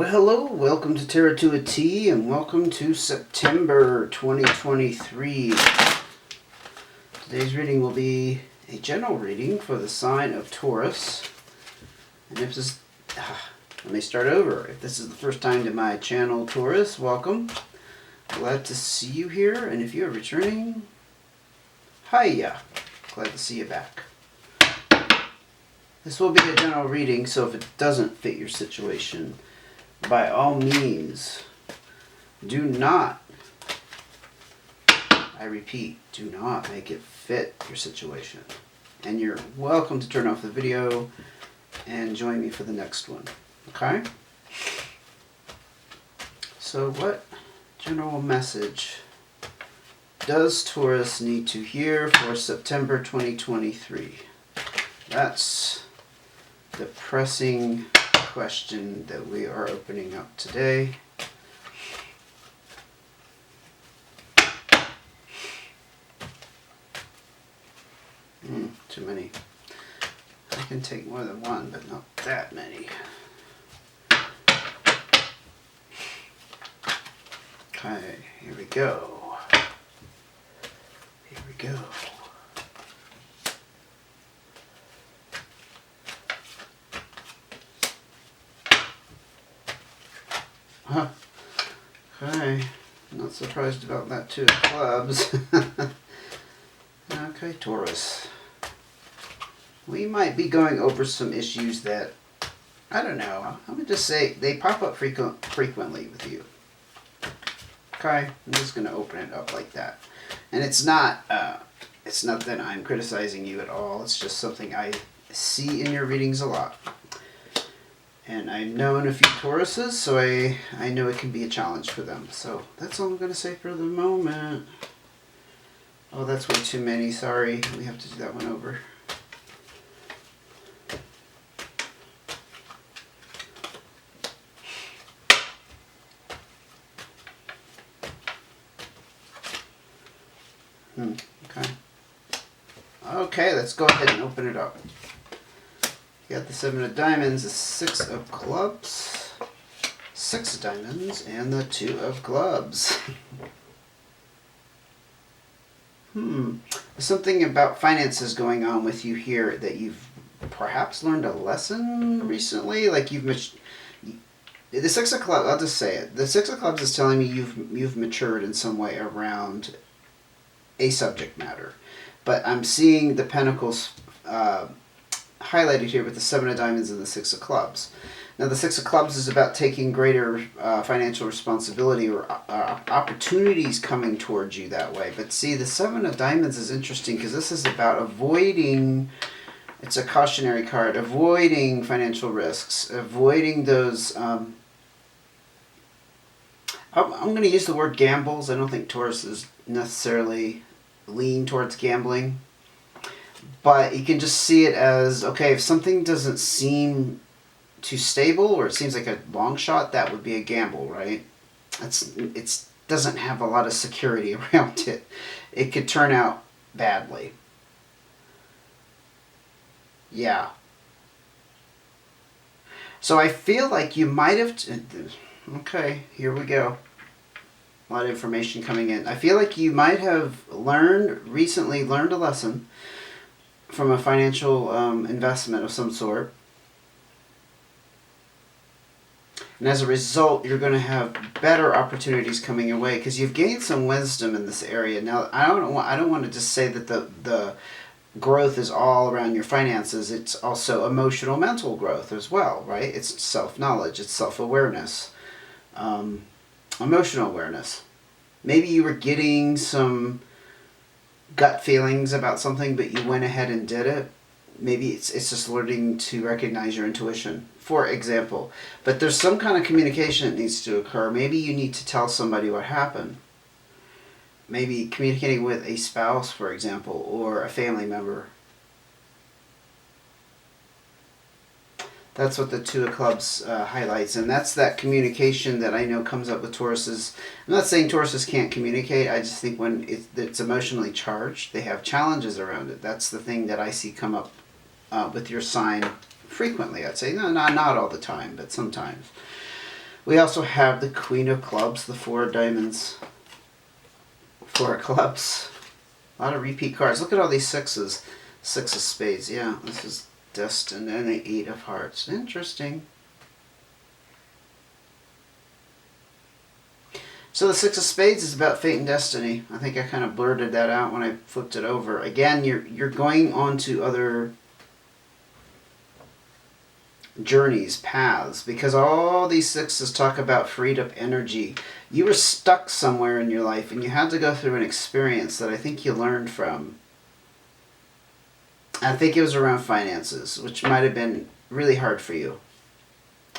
Well, hello, welcome to Tarot to a T, and welcome to September 2023. Today's reading will be a general reading for the sign of Taurus. And if this let me start over. If this is the first time to my channel, Taurus, welcome. Glad to see you here, and if you're returning, hiya. Glad to see you back. This will be a general reading, so if it doesn't fit your situation, by all means, do not, I repeat, do not make it fit your situation. And you're welcome to turn off the video and join me for the next one. Okay? So what general message does Taurus need to hear for September 2023? That's the pressing question that we are opening up today. Too many. I can take more than one, but not that many. Okay, here we go. Here we go. Okay, not surprised about that Two of Clubs. Okay, Taurus. We might be going over some issues that, I don't know, I'm going to just say they pop up frequently with you. Okay, I'm just going to open it up like that. And it's not that I'm criticizing you at all, it's just something I see in your readings a lot. And I've known a few Tauruses, so I know it can be a challenge for them. So that's all I'm going to say for the moment. Oh, that's way too many. Sorry. We have to do that one over. Okay. Okay, let's go ahead and open it up. You got the Seven of Diamonds, the Six of Clubs, Six of Diamonds, and the Two of Clubs. There's something about finances going on with you here that you've perhaps learned a lesson recently. Like the Six of Clubs, I'll just say it. The Six of Clubs is telling me you've matured in some way around a subject matter. But I'm seeing the Pentacles highlighted here with the Seven of Diamonds and the Six of Clubs. Now the Six of Clubs is about taking greater financial responsibility or opportunities coming towards you that way. But see, the Seven of Diamonds is interesting because this is about avoiding, it's a cautionary card, avoiding financial risks, avoiding those, I'm going to use the word gambles. I don't think Taurus is necessarily lean towards gambling. But you can just see it as, okay, if something doesn't seem too stable or it seems like a long shot, that would be a gamble, right? It doesn't have a lot of security around it. It could turn out badly. Yeah. So I feel like you might have... Okay, here we go. A lot of information coming in. I feel like you might have recently learned a lesson from a financial investment of some sort. And as a result, you're going to have better opportunities coming your way because you've gained some wisdom in this area. Now, I don't want to just say that the growth is all around your finances. It's also emotional, mental growth as well, right? It's self-knowledge. It's self-awareness. Emotional awareness. Maybe you were getting some gut feelings about something, but you went ahead and did it. Maybe it's just learning to recognize your intuition, for example. But there's some kind of communication that needs to occur. Maybe you need to tell somebody what happened. Maybe communicating with a spouse, for example, or a family member. That's what the Two of Clubs highlights, and that's that communication that I know comes up with Tauruses. I'm not saying Tauruses can't communicate, I just think when it's emotionally charged, they have challenges around it. That's the thing that I see come up with your sign frequently, I'd say. No, not all the time, but sometimes. We also have the Queen of Clubs, the Four of Diamonds, Four of Clubs. A lot of repeat cards. Look at all these sixes. Six of Spades. Yeah, this is destined. And the Eight of Hearts. Interesting. So the Six of Spades is about fate and destiny. I think I kind of blurted that out when I flipped it over. Again, you're going on to other journeys, paths, because all these sixes talk about freed up energy. You were stuck somewhere in your life and you had to go through an experience that I think you learned from. I think it was around finances, which might have been really hard for you.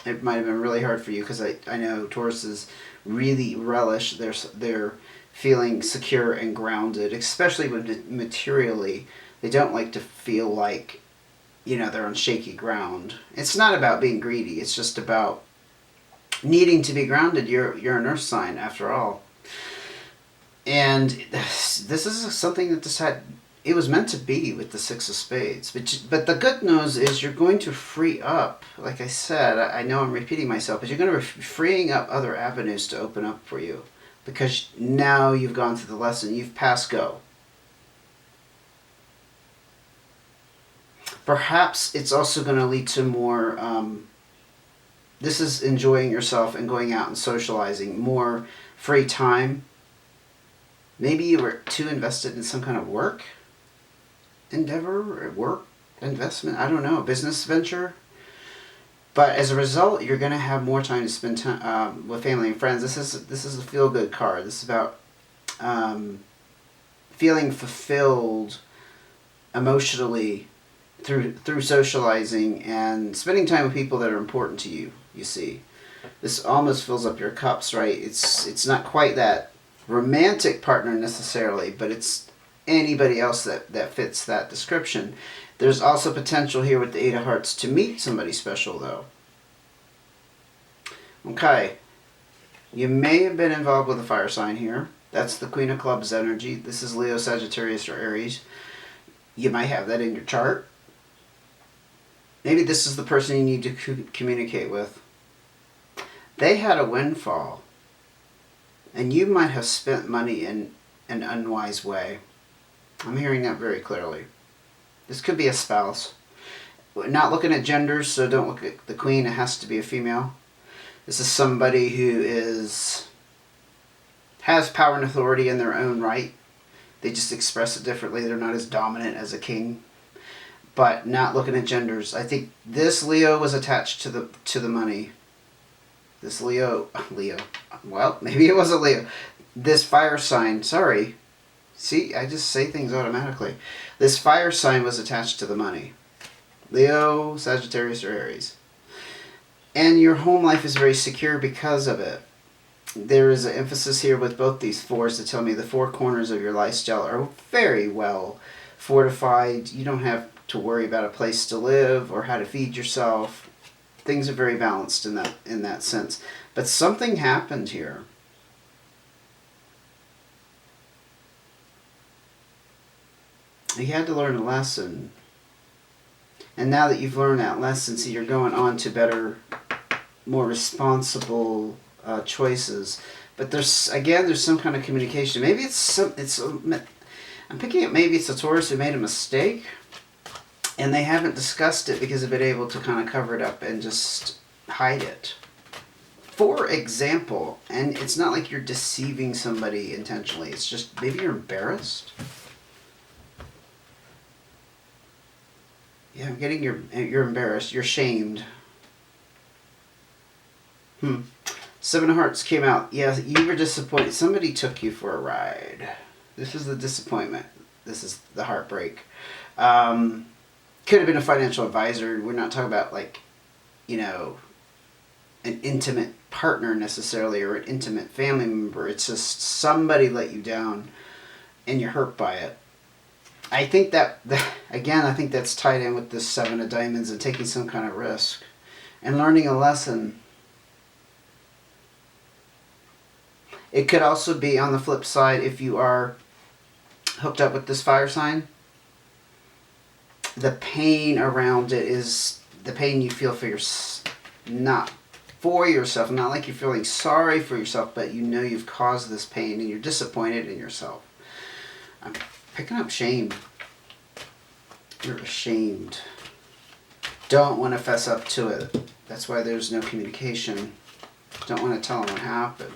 It might have been really hard for you because I know Tauruses really relish their feeling secure and grounded, especially when materially they don't like to feel like, you know, they're on shaky ground. It's not about being greedy. It's just about needing to be grounded. You're an earth sign after all. And this is something that it was meant to be with the Six of Spades. But the good news is you're going to free up, like I said, I know I'm repeating myself, but you're going to be freeing up other avenues to open up for you. Because now you've gone through the lesson. You've passed go. Perhaps it's also going to lead to more, this is enjoying yourself and going out and socializing, more free time. Maybe you were too invested in some kind of work endeavor, or work investment, I don't know, business venture. But as a result, you're going to have more time to spend time with family and friends. This is a feel-good card. This is about feeling fulfilled emotionally through socializing and spending time with people that are important to you, you see. This almost fills up your cups, right? It's not quite that romantic partner necessarily, but it's anybody else that fits that description. There's also potential here with the Eight of Hearts to meet somebody special, though. Okay. You may have been involved with a fire sign here. That's the Queen of Clubs energy. This is Leo, Sagittarius, or Aries. You might have that in your chart. Maybe this is the person you need to communicate with. They had a windfall, and you might have spent money in an unwise way. I'm hearing that very clearly. This could be a spouse. We're not looking at genders, so don't look at the Queen. It has to be a female. This is somebody who has power and authority in their own right. They just express it differently. They're not as dominant as a king. But not looking at genders. I think this Leo was attached to the money. This Leo, well, maybe it was a Leo. This fire sign, sorry. See, I just say things automatically. This fire sign was attached to the money. Leo, Sagittarius, or Aries. And your home life is very secure because of it. There is an emphasis here with both these fours to tell me the four corners of your lifestyle are very well fortified. You don't have to worry about a place to live or how to feed yourself. Things are very balanced in that sense. But something happened here. You had to learn a lesson. And now that you've learned that lesson, see, you're going on to better, more responsible choices. But there's some kind of communication. Maybe I'm picking up maybe it's a Taurus who made a mistake. And they haven't discussed it because they've been able to kind of cover it up and just hide it. For example, and it's not like you're deceiving somebody intentionally. It's just maybe you're embarrassed. Yeah, I'm getting you're embarrassed. You're shamed. Seven of Hearts came out. Yeah, you were disappointed. Somebody took you for a ride. This is the disappointment. This is the heartbreak. Could have been a financial advisor. We're not talking about, like, you know, an intimate partner necessarily or an intimate family member. It's just somebody let you down and you're hurt by it. I think again, I think that's tied in with this Seven of Diamonds and taking some kind of risk and learning a lesson. It could also be on the flip side if you are hooked up with this fire sign. The pain around it is the pain you feel for your not for yourself. Not like you're feeling sorry for yourself, but you know you've caused this pain and you're disappointed in yourself. I'm picking up shame. You're ashamed. Don't want to fess up to it. That's why there's no communication. Don't want to tell them what happened.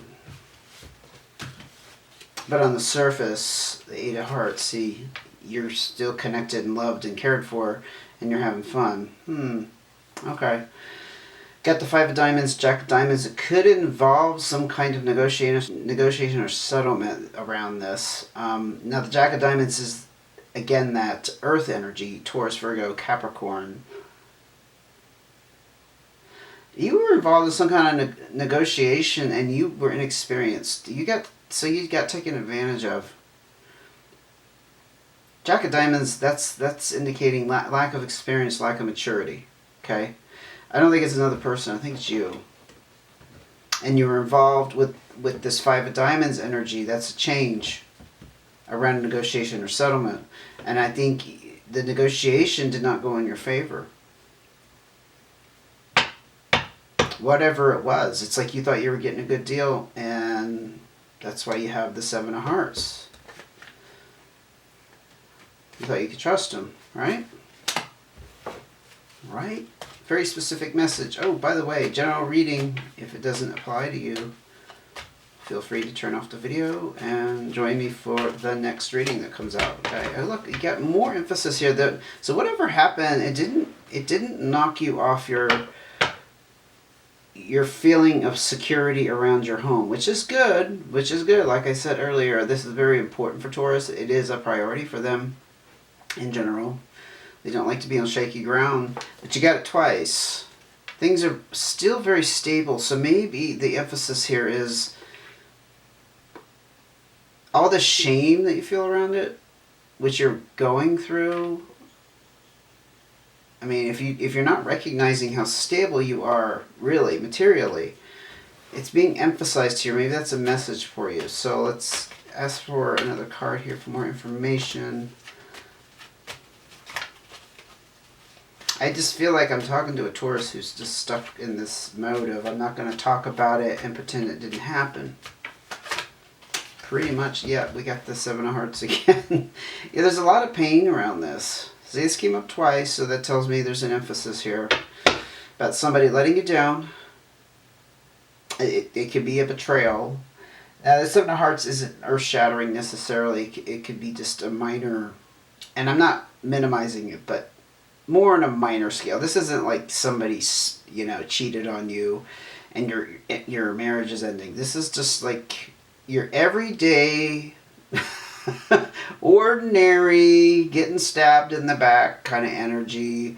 But on the surface, the Eight of Hearts, see, you're still connected and loved and cared for, and you're having fun. Okay. Got the Five of Diamonds, Jack of Diamonds. It could involve some kind of negotiation or settlement around this. Now, the Jack of Diamonds is, again, that earth energy, Taurus, Virgo, Capricorn. You were involved in some kind of negotiation and you were inexperienced. You got taken advantage of. Jack of Diamonds, that's indicating lack of experience, lack of maturity. Okay? I don't think it's another person. I think it's you. And you were involved with this Five of Diamonds energy. That's a change around negotiation or settlement. And I think the negotiation did not go in your favor. Whatever it was. It's like you thought you were getting a good deal, and that's why you have the Seven of Hearts. You thought you could trust him, right? Right? Very specific message. Oh, by the way, general reading, if it doesn't apply to you, feel free to turn off the video and join me for the next reading that comes out. Okay. Oh, look, you got more emphasis here. So whatever happened, it didn't knock you off your feeling of security around your home, which is good. Like I said earlier, this is very important for Taurus. It is a priority for them in general. They don't like to be on shaky ground, but you got it twice. Things are still very stable, so maybe the emphasis here is all the shame that you feel around it, which you're going through. I mean, if you're not recognizing how stable you are, really, materially, it's being emphasized here. Maybe that's a message for you. So let's ask for another card here for more information. I just feel like I'm talking to a Taurus who's just stuck in this mode of I'm not going to talk about it and pretend it didn't happen. Pretty much, yeah, we got the Seven of Hearts again. Yeah, there's a lot of pain around this. See, this came up twice, so that tells me there's an emphasis here about somebody letting you down. It could be a betrayal. The Seven of Hearts isn't earth-shattering necessarily. It could be just a minor, and I'm not minimizing it, but more on a minor scale. This isn't like somebody, cheated on you and your marriage is ending. This is just like your everyday, ordinary, getting stabbed in the back kind of energy.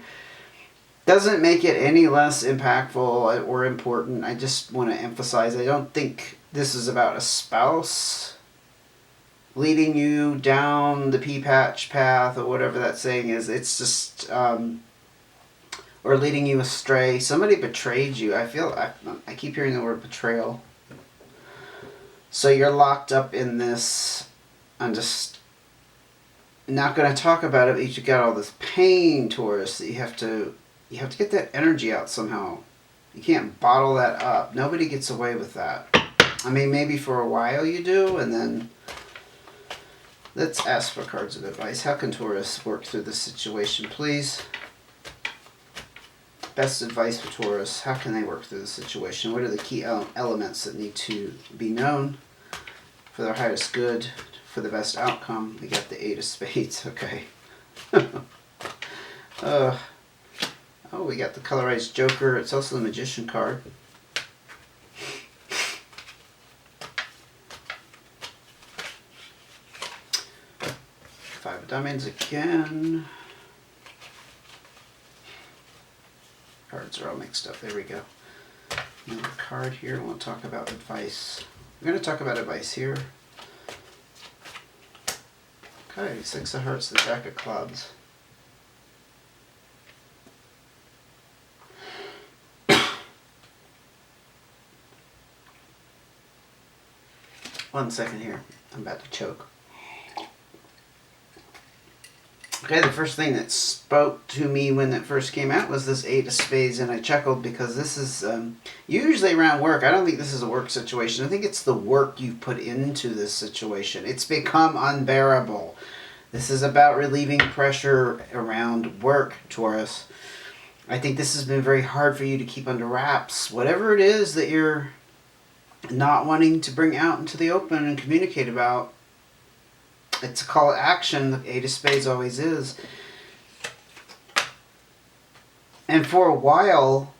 Doesn't make it any less impactful or important. I just want to emphasize, I don't think this is about a spouse leading you down the pea patch path or whatever that saying is. It's just, or leading you astray. Somebody betrayed you. I keep hearing the word betrayal. So you're locked up in this. I'm just not going to talk about it, but you got all this pain, Taurus, that you have to get that energy out somehow. You can't bottle that up. Nobody gets away with that. I mean, maybe for a while you do, and then let's ask for cards of advice. How can Taurus work through this situation, please? Best advice for Taurus. How can they work through the situation? What are the key elements that need to be known for their highest good, for the best outcome? We got the Eight of Spades. Okay. Oh, we got the colorized Joker. It's also the Magician card. Five of Diamonds again. Cards are all mixed up. There we go. Another card here. We'll talk about advice. We're going to talk about advice here. Okay, Six of Hearts, the Jack of Clubs. One second here. I'm about to choke. Okay, the first thing that spoke to me when it first came out was this Eight of Spades, and I chuckled because this is usually around work. I don't think this is a work situation. I think it's the work you've put into this situation. It's become unbearable. This is about relieving pressure around work, Taurus. I think this has been very hard for you to keep under wraps. Whatever it is that you're not wanting to bring out into the open and communicate about, it's a call to action. The Eight of Spades always is. And for a while,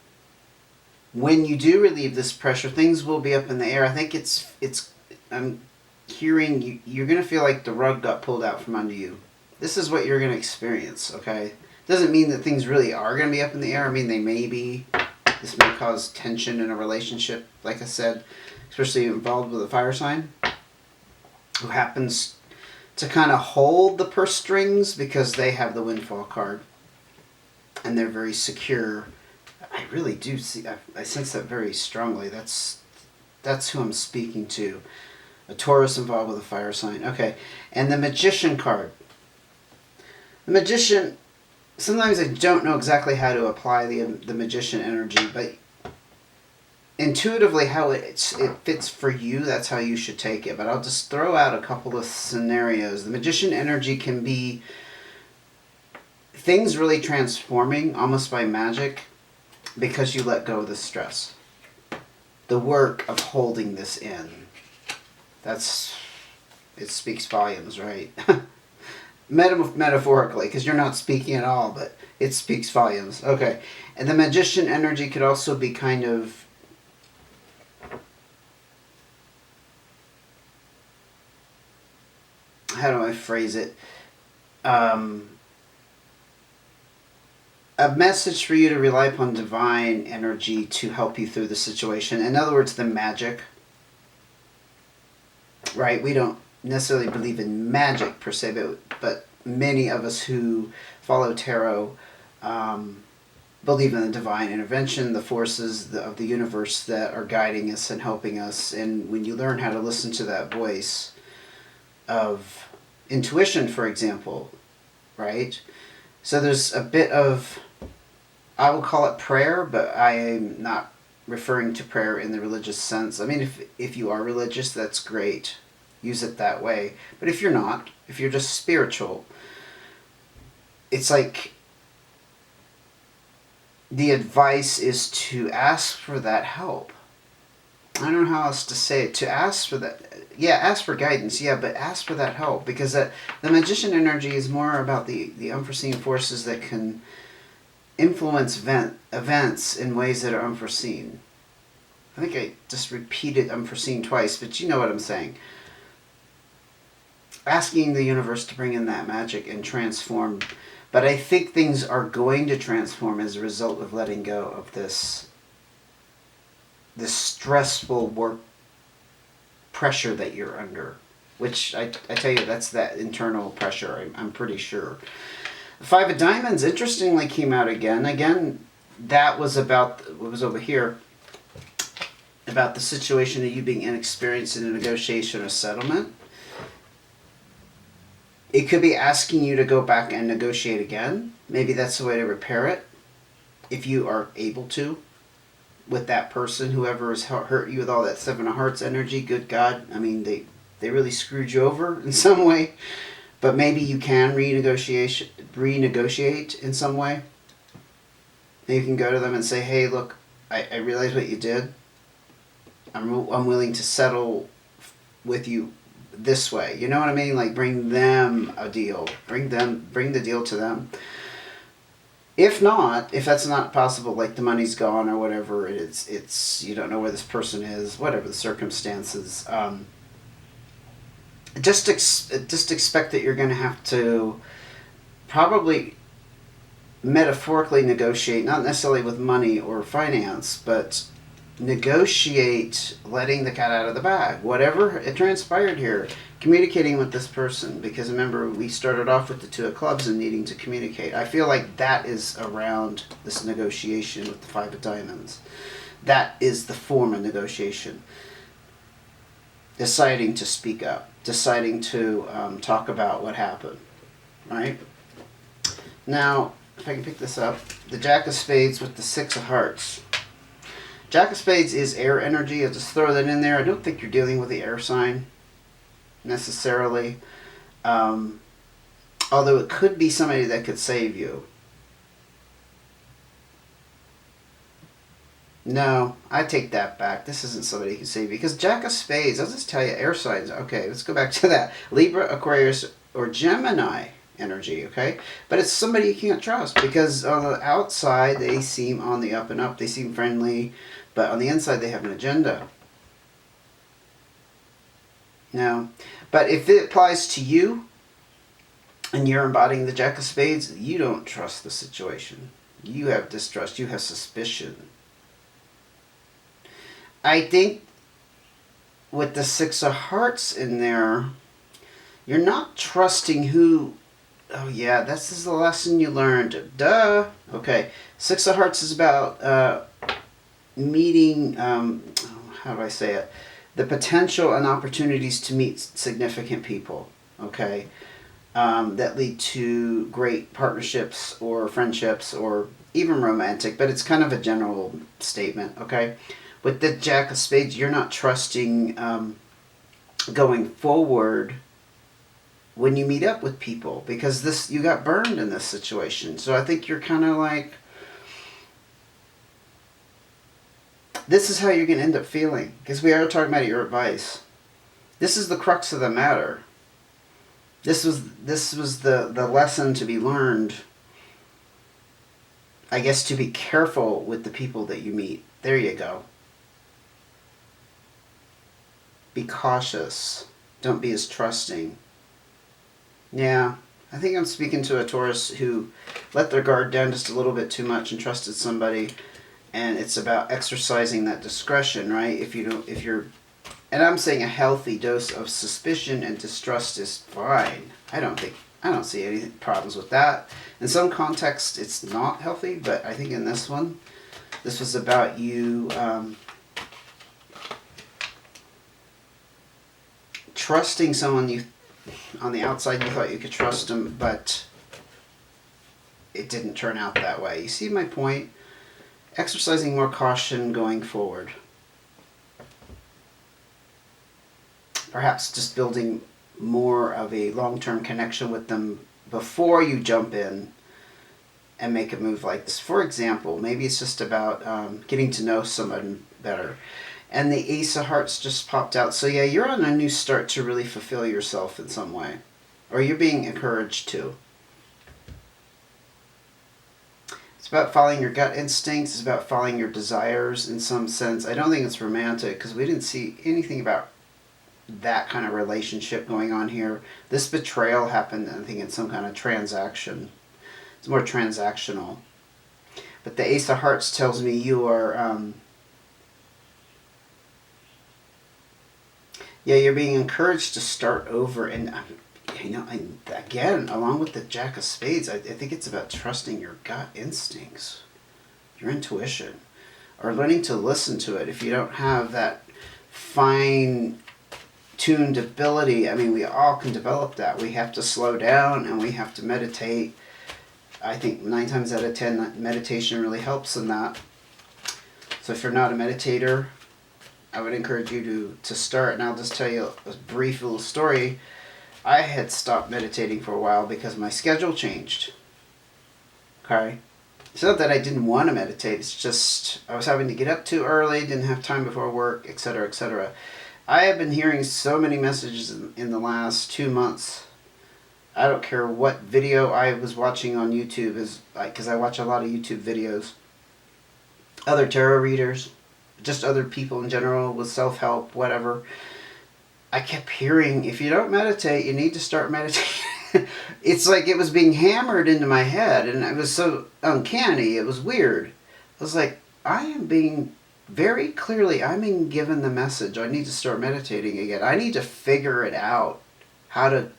when you do relieve this pressure, things will be up in the air. I think I'm hearing you're going to feel like the rug got pulled out from under you. This is what you're going to experience, okay? Doesn't mean that things really are going to be up in the air. I mean, they may be. This may cause tension in a relationship, like I said, especially involved with a fire sign who happens to kind of hold the purse strings because they have the windfall card and they're very secure. I really do see, I sense that very strongly. That's who I'm speaking to. A Taurus involved with a fire sign. Okay, and the Magician card. The Magician, sometimes I don't know exactly how to apply the Magician energy, but intuitively how it fits for you, that's how you should take it. But I'll just throw out a couple of scenarios. The Magician energy can be things really transforming almost by magic because you let go of the stress. The work of holding this in. It speaks volumes, right? Metaphorically, because you're not speaking at all, but it speaks volumes. Okay. And the Magician energy could also be kind of how do I phrase it? A message for you to rely upon divine energy to help you through the situation. In other words, the magic. Right? We don't necessarily believe in magic per se, but many of us who follow tarot believe in the divine intervention, the forces of the universe that are guiding us and helping us. And when you learn how to listen to that voice of intuition, for example, right? So there's a bit of, I will call it prayer, but I am not referring to prayer in the religious sense. I mean, if you are religious, that's great. Use it that way. But if you're not, if you're just spiritual, it's like the advice is to ask for that help. I don't know how else to say it. To ask for that. Yeah, ask for guidance. Yeah, but ask for that help. Because the Magician energy is more about the unforeseen forces that can influence events in ways that are unforeseen. I think I just repeated unforeseen twice, but you know what I'm saying. Asking the universe to bring in that magic and transform. But I think things are going to transform as a result of letting go of this stressful work pressure that you're under. Which, I tell you, that's that internal pressure, I'm pretty sure. The Five of Diamonds, interestingly, came out again. Again, that was about, what was over here, about the situation of you being inexperienced in a negotiation or settlement. It could be asking you to go back and negotiate again. Maybe that's the way to repair it, if you are able to, with that person, whoever has hurt you with all that Seven of Hearts energy. Good God, I mean, they really screwed you over in some way. But maybe you can renegotiate in some way. Maybe you can go to them and say, hey, look, I realize what you did. I'm willing to settle with you this way. You know what I mean? Like, bring them a deal. Bring the deal to them. If not, if that's not possible, like the money's gone or whatever, it's you don't know where this person is, whatever the circumstances, just expect that you're going to have to probably metaphorically negotiate, not necessarily with money or finance, but negotiate letting the cat out of the bag. Whatever it transpired here, communicating with this person, because remember, we started off with the Two of Clubs and needing to communicate. I feel like that is around this negotiation with the Five of Diamonds. That is the form of negotiation. Deciding to speak up, deciding to talk about what happened, right? Now, if I can pick this up, the Jack of Spades with the Six of Hearts. Jack of Spades is air energy. I'll just throw that in there. I don't think you're dealing with the air sign necessarily. Although it could be somebody that could save you. No, I take that back. This isn't somebody who can save you. Because Jack of Spades, I'll just tell you, air signs. Okay, let's go back to that. Libra, Aquarius, or Gemini energy, okay? But it's somebody you can't trust. Because on the outside, they seem on the up and up. They seem friendly. But on the inside, they have an agenda. No. But if it applies to you, and you're embodying the Jack of Spades, you don't trust the situation. You have distrust. You have suspicion. I think with the Six of Hearts in there, you're not trusting who... Oh yeah, this is the lesson you learned. Duh. Okay. Six of Hearts is about meeting... how do I say it? The potential and opportunities to meet significant people. Okay. That lead to great partnerships or friendships or even romantic. But it's kind of a general statement. Okay. With the Jack of Spades, you're not trusting going forward when you meet up with people because you got burned in this situation. So I think you're kind of like, this is how you're going to end up feeling because we are talking about your advice. This is the crux of the matter. This was the lesson to be learned. I guess to be careful with the people that you meet. There you go. Be cautious. Don't be as trusting. Yeah, I think I'm speaking to a Taurus who let their guard down just a little bit too much and trusted somebody. And it's about exercising that discretion, right? And I'm saying a healthy dose of suspicion and distrust is fine. I don't see any problems with that. In some contexts, it's not healthy, but I think in this one, this was about you trusting someone on the outside you thought you could trust them, but it didn't turn out that way. You see my point? Exercising more caution going forward. Perhaps just building more of a long-term connection with them before you jump in and make a move like this. For example, maybe it's just about getting to know someone better. And the Ace of Hearts just popped out. So yeah, you're on a new start to really fulfill yourself in some way. Or you're being encouraged to. It's about following your gut instincts. It's about following your desires in some sense. I don't think it's romantic because we didn't see anything about that kind of relationship going on here. This betrayal happened, I think, in some kind of transaction. It's more transactional. But the Ace of Hearts tells me you are... you're being encouraged to start over, and again, along with the Jack of Spades, I think it's about trusting your gut instincts, your intuition, or learning to listen to it. If you don't have that fine-tuned ability, I mean, we all can develop that. We have to slow down and we have to meditate. I think 9 times out of 10, meditation really helps in that. So if you're not a meditator, I would encourage you to start, and I'll just tell you a brief little story. I had stopped meditating for a while because my schedule changed. Okay? It's not that I didn't want to meditate, it's just I was having to get up too early, didn't have time before work, etc., etc. I have been hearing so many messages in the last 2 months. I don't care what video I was watching on YouTube, because I watch a lot of YouTube videos. Other tarot readers, just other people in general with self-help, whatever. I kept hearing, if you don't meditate, you need to start meditating. It's like it was being hammered into my head, and it was so uncanny. It was weird. I was like, I'm being given the message. I need to start meditating again. I need to figure it out, how to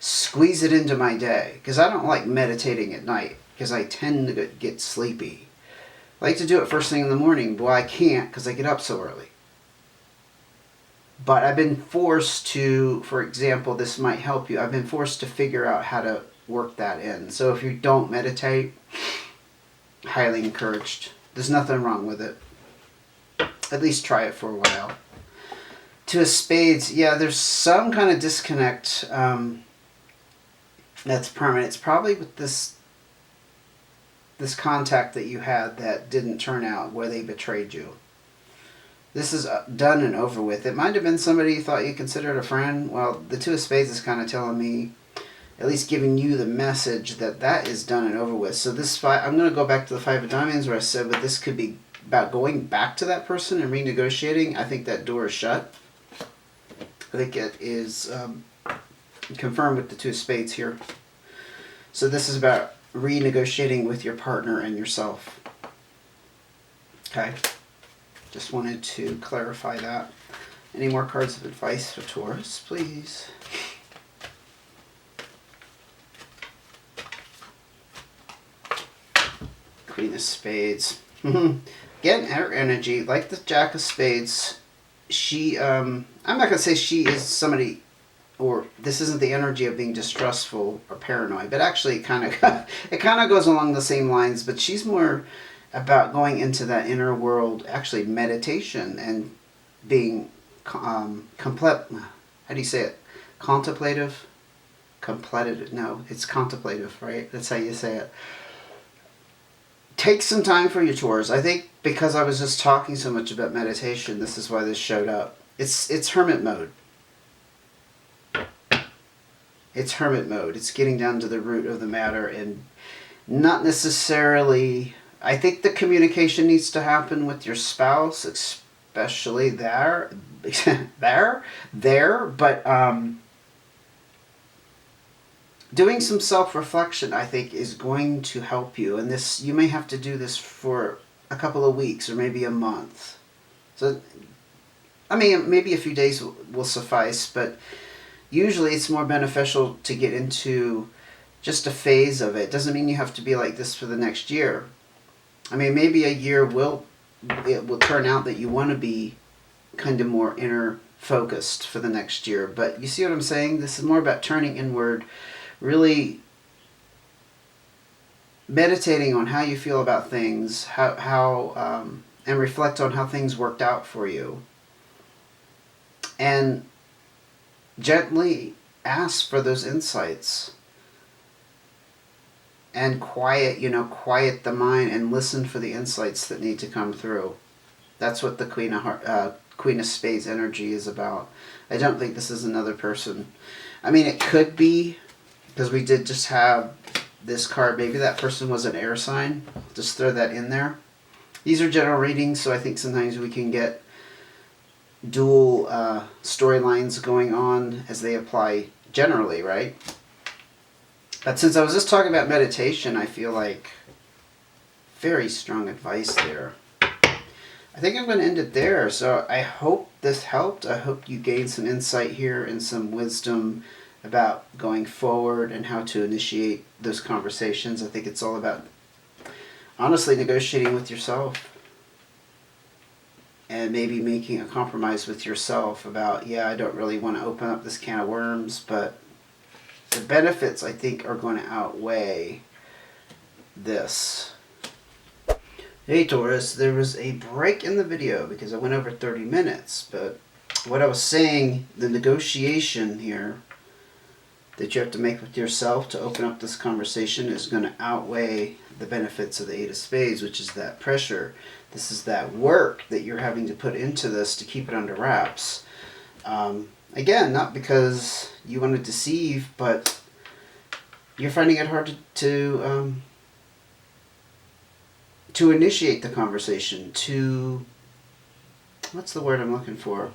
squeeze it into my day. Because I don't like meditating at night, because I tend to get sleepy. I like to do it first thing in the morning. Well, I can't because I get up so early. But I've been forced to, for example, this might help you. I've been forced to figure out how to work that in. So if you don't meditate, highly encouraged. There's nothing wrong with it. At least try it for a while. Two of Spades, yeah, there's some kind of disconnect that's permanent. It's probably with this contact that you had that didn't turn out, where they betrayed you. This is done and over with. It might have been somebody you thought you considered a friend. Well, the Two of Spades is kind of telling me, at least giving you the message that that is done and over with. So this I'm going to go back to the Five of Diamonds where I said, but this could be about going back to that person and renegotiating. I think that door is shut. I think it is confirmed with the Two of Spades here. So this is about renegotiating with your partner and yourself. Okay. Just wanted to clarify that. Any more cards of advice for Taurus, please? Queen of Spades. Again, her energy, like the Jack of Spades, she, I'm not going to say she is somebody, or this isn't the energy of being distrustful or paranoid, but actually it kind of goes along the same lines, but she's more about going into that inner world, actually meditation and being how do you say it? Contemplative? Contemplative? No, it's contemplative, right? That's how you say it. Take some time for your Taurus. I think because I was just talking so much about meditation, this is why this showed up. It's hermit mode. It's hermit mode. It's getting down to the root of the matter and not necessarily... I think the communication needs to happen with your spouse, especially there, but doing some self-reflection, I think, is going to help you. And this, you may have to do this for a couple of weeks or maybe a month. So, I mean, maybe a few days will suffice, but usually it's more beneficial to get into just a phase of it. Doesn't mean you have to be like this for the next year. I mean, maybe a year will turn out that you want to be kind of more inner focused for the next year. But you see what I'm saying? This is more about turning inward, really meditating on how you feel about things, and reflect on how things worked out for you. And gently ask for those insights. And quiet the mind and listen for the insights that need to come through. That's what the Queen of Spades energy is about. I don't think this is another person. I mean, it could be, because we did just have this card. Maybe that person was an air sign. Just throw that in there. These are general readings, so I think sometimes we can get dual storylines going on as they apply generally, right? But since I was just talking about meditation, I feel like very strong advice there. I think I'm going to end it there. So I hope this helped. I hope you gained some insight here and some wisdom about going forward and how to initiate those conversations. I think it's all about, honestly, negotiating with yourself. And maybe making a compromise with yourself about, yeah, I don't really want to open up this can of worms, but the benefits, I think, are going to outweigh this. Hey Taurus, there was a break in the video because I went over 30 minutes, but what I was saying, the negotiation here that you have to make with yourself to open up this conversation is going to outweigh the benefits of the Eight of Spades, which is that pressure. This is that work that you're having to put into this to keep it under wraps. Again, not because you want to deceive, but you're finding it hard to initiate the conversation, what's the word I'm looking for?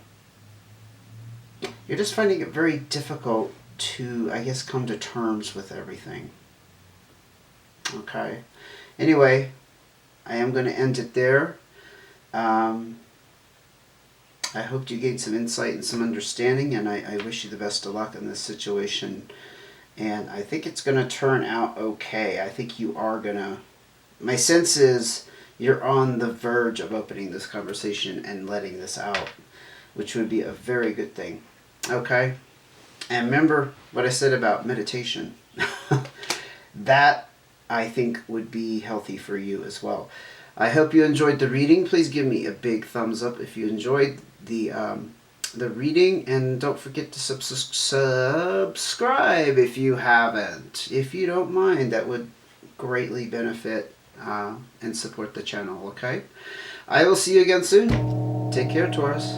You're just finding it very difficult to, I guess, come to terms with everything. Okay. Anyway, I am going to end it there. I hope you gained some insight and some understanding, and I wish you the best of luck in this situation. And I think it's going to turn out okay. I think you are going to... My sense is you're on the verge of opening this conversation and letting this out. which would be a very good thing. Okay? And remember what I said about meditation. That, I think, would be healthy for you as well. I hope you enjoyed the reading. Please give me a big thumbs up if you enjoyed the reading, and don't forget to subscribe if you haven't. If you don't mind, that would greatly benefit and support the channel, okay? I will see you again soon. Take care, Taurus.